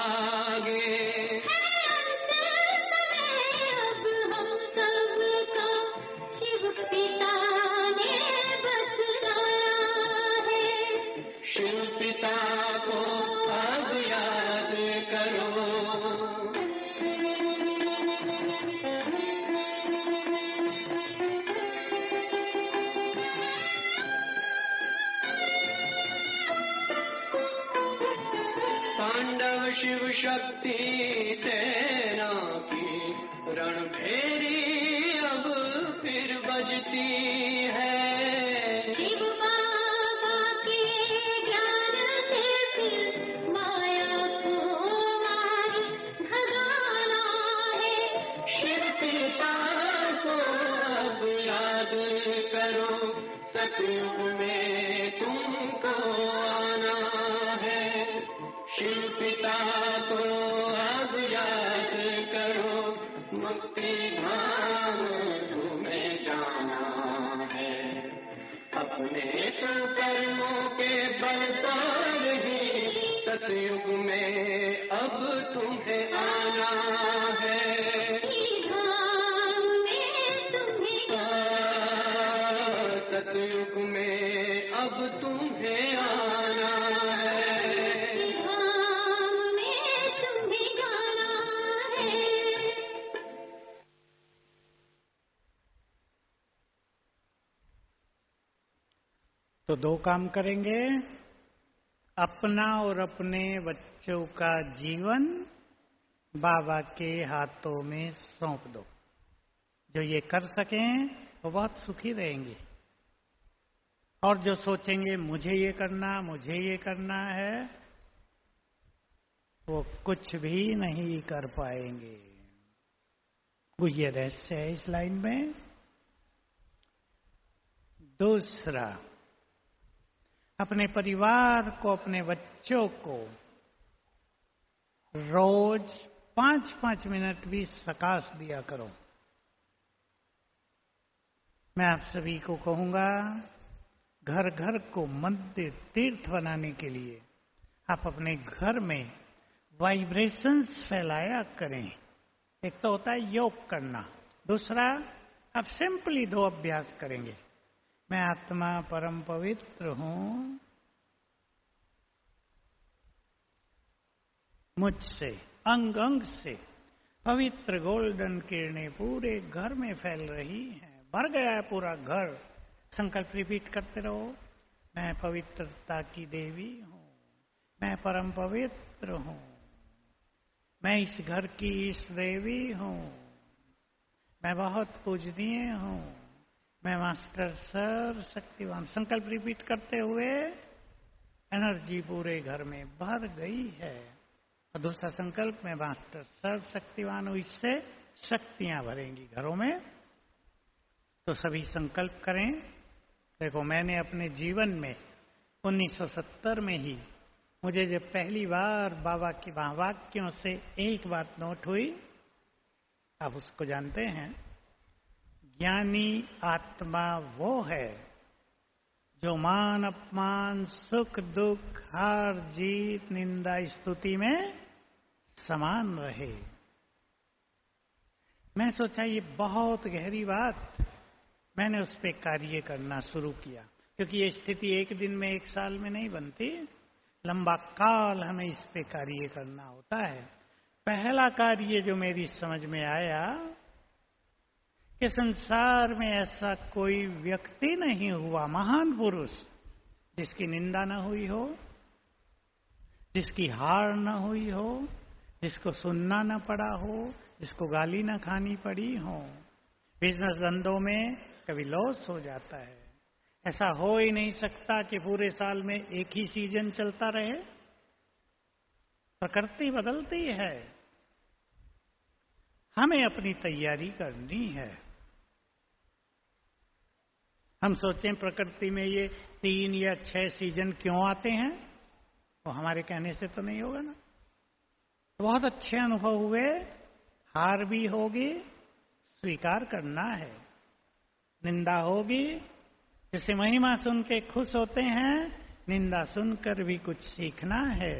आगे। अब हम सबका शिव पिता ने बतलाया है। शिव पिता को अब याद करो। पांडव शिव शक्ति सेना की रणभेरी अब फिर बजती है। शिव बाबा के ज्ञान से फिर माया को मार भगाना है। शिव पिता को अब याद करो, सतयुग में तुमको आना है। शिव पिता को अब याद करो, मुक्ति धाम तुम्हें जाना है। अपने कर्मों के बल पर ही सतयुग में अब तुम्हें आना है। धाम में तुम्हें सतयुग में अब तुम्हें आना है। धाम में तुम्हें गाना है। तो दो काम करेंगे, अपना और अपने बच्चों का जीवन बाबा के हाथों में सौंप दो। जो ये कर सकें वो बहुत सुखी रहेंगे, और जो सोचेंगे मुझे ये करना है, वो कुछ भी नहीं कर पाएंगे। ये रहस्य है इस लाइन में। दूसरा, अपने परिवार को, अपने बच्चों को रोज 5-5 मिनट भी सकाश दिया करो। मैं आप सभी को कहूंगा, घर घर को मंदिर तीर्थ बनाने के लिए आप अपने घर में वाइब्रेशंस फैलाया करें। एक तो होता है योग करना, दूसरा आप सिंपली 2 अभ्यास करेंगे। मैं आत्मा परम पवित्र हूं, मुझसे अंग अंग से पवित्र गोल्डन किरणें पूरे घर में फैल रही हैं, भर गया है पूरा घर। संकल्प रिपीट करते रहो। मैं पवित्रता की देवी हूं, मैं परम पवित्र हूं, मैं इस घर की इस देवी हूं, मैं बहुत पूजनीय हूं, मैं मास्टर सर्वशक्तिवान। संकल्प रिपीट करते हुए एनर्जी पूरे घर में भर गई है। और दूसरा संकल्प, मैं मास्टर सर्वशक्तिवान हूं, इससे शक्तियां भरेंगी घरों में। तो सभी संकल्प करें। देखो, मैंने अपने जीवन में 1970 में ही, मुझे जब पहली बार बाबा के वाक्यों से एक बात नोट हुई, आप उसको जानते हैं, ज्ञानी आत्मा वो है जो मान अपमान सुख दुख हार जीत निंदा स्तुति में समान रहे। मैं सोचा ये बहुत गहरी बात। मैंने उस पर कार्य करना शुरू किया, क्योंकि ये स्थिति एक दिन में एक साल में नहीं बनती, लंबा काल हमें इस पे कार्य करना होता है। पहला कार्य जो मेरी समझ में आया कि संसार में ऐसा कोई व्यक्ति नहीं हुआ, महान पुरुष, जिसकी निंदा न हुई हो, जिसकी हार न हुई हो, जिसको सुनना न पड़ा हो, जिसको गाली न खानी पड़ी हो। बिजनेस धंधों में कभी लॉस हो जाता है। ऐसा हो ही नहीं सकता कि पूरे साल में एक ही सीजन चलता रहे। प्रकृति बदलती है, हमें अपनी तैयारी करनी है। हम सोचें प्रकृति में ये 3 या 6 सीजन क्यों आते हैं, वो हमारे कहने से तो नहीं होगा ना। बहुत अच्छे अनुभव हुए, हार भी होगी, स्वीकार करना है। निंदा होगी, जैसे महिमा सुन के खुश होते हैं, निंदा सुनकर भी कुछ सीखना है।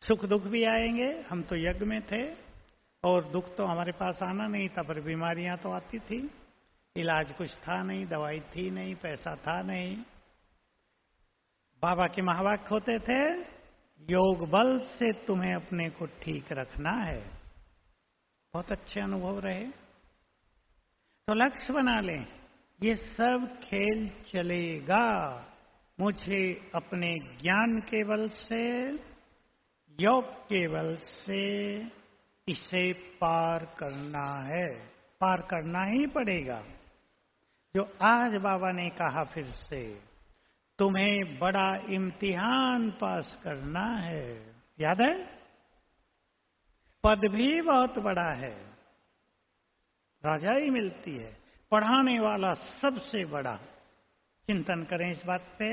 सुख दुख भी आएंगे। हम तो यज्ञ में थे और दुख तो हमारे पास आना नहीं था, पर बीमारियां तो आती थी। इलाज कुछ था नहीं, दवाई थी नहीं, पैसा था नहीं। बाबा के महावाक्य होते थे, योग बल से तुम्हें अपने को ठीक रखना है। बहुत अच्छे अनुभव रहे। तो लक्ष्य बना लें, ये सब खेल चलेगा, मुझे अपने ज्ञान के बल से, योग के बल से इसे पार करना है। पार करना ही पड़ेगा। जो आज बाबा ने कहा फिर से, तुम्हें बड़ा इम्तिहान पास करना है। याद है? पद भी बहुत बड़ा है, राजाई मिलती है, पढ़ाने वाला सबसे बड़ा। चिंतन करें इस बात पे।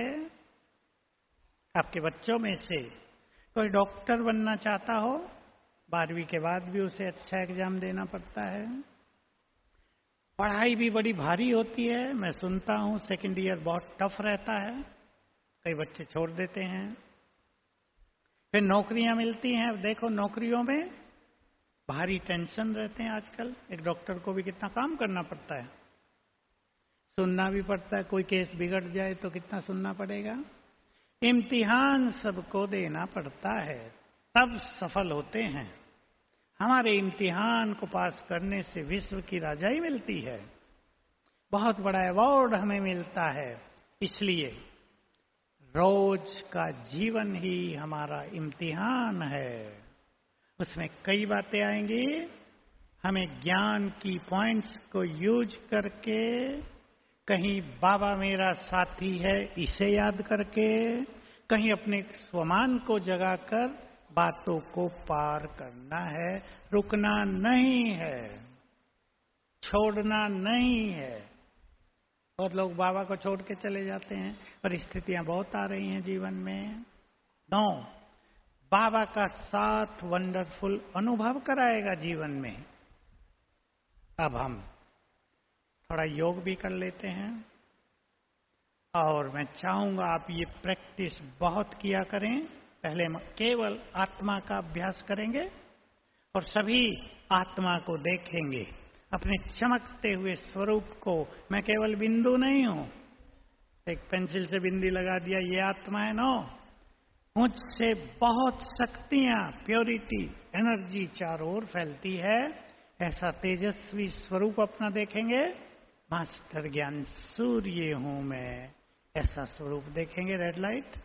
आपके बच्चों में से कोई डॉक्टर बनना चाहता हो, 12वीं के बाद भी उसे अच्छा एग्जाम देना पड़ता है। पढ़ाई भी बड़ी भारी होती है। मैं सुनता हूँ सेकेंड ईयर बहुत टफ रहता है, कई बच्चे छोड़ देते हैं। फिर नौकरियां मिलती हैं। देखो नौकरियों में भारी टेंशन रहते हैं आजकल। एक डॉक्टर को भी कितना काम करना पड़ता है, सुनना भी पड़ता है। कोई केस बिगड़ जाए तो कितना सुनना पड़ेगा। इम्तिहान सबको देना पड़ता है, तब सफल होते हैं। हमारे इम्तिहान को पास करने से विश्व की राजाई मिलती है, बहुत बड़ा अवार्ड हमें मिलता है। इसलिए रोज का जीवन ही हमारा इम्तिहान है। उसमें कई बातें आएंगी। हमें ज्ञान की पॉइंट्स को यूज करके, कहीं बाबा मेरा साथी है इसे याद करके, कहीं अपने स्वमान को जगाकर बातों को पार करना है। रुकना नहीं है, छोड़ना नहीं है। बहुत लोग बाबा को छोड़ के चले जाते हैं, परिस्थितियां बहुत आ रही हैं जीवन में। नो, बाबा का साथ वंडरफुल अनुभव कराएगा जीवन में। अब हम थोड़ा योग भी कर लेते हैं, और मैं चाहूंगा आप ये प्रैक्टिस बहुत किया करें। पहले हम केवल आत्मा का अभ्यास करेंगे और सभी आत्मा को देखेंगे, अपने चमकते हुए स्वरूप को। मैं केवल बिंदु नहीं हूं, एक पेंसिल से बिंदी लगा दिया ये आत्मा है। नो, मुझसे बहुत शक्तियां, प्योरिटी, एनर्जी चारों ओर फैलती है। ऐसा तेजस्वी स्वरूप अपना देखेंगे। मास्टर ज्ञान सूर्य हूं मैं, ऐसा स्वरूप देखेंगे। Red light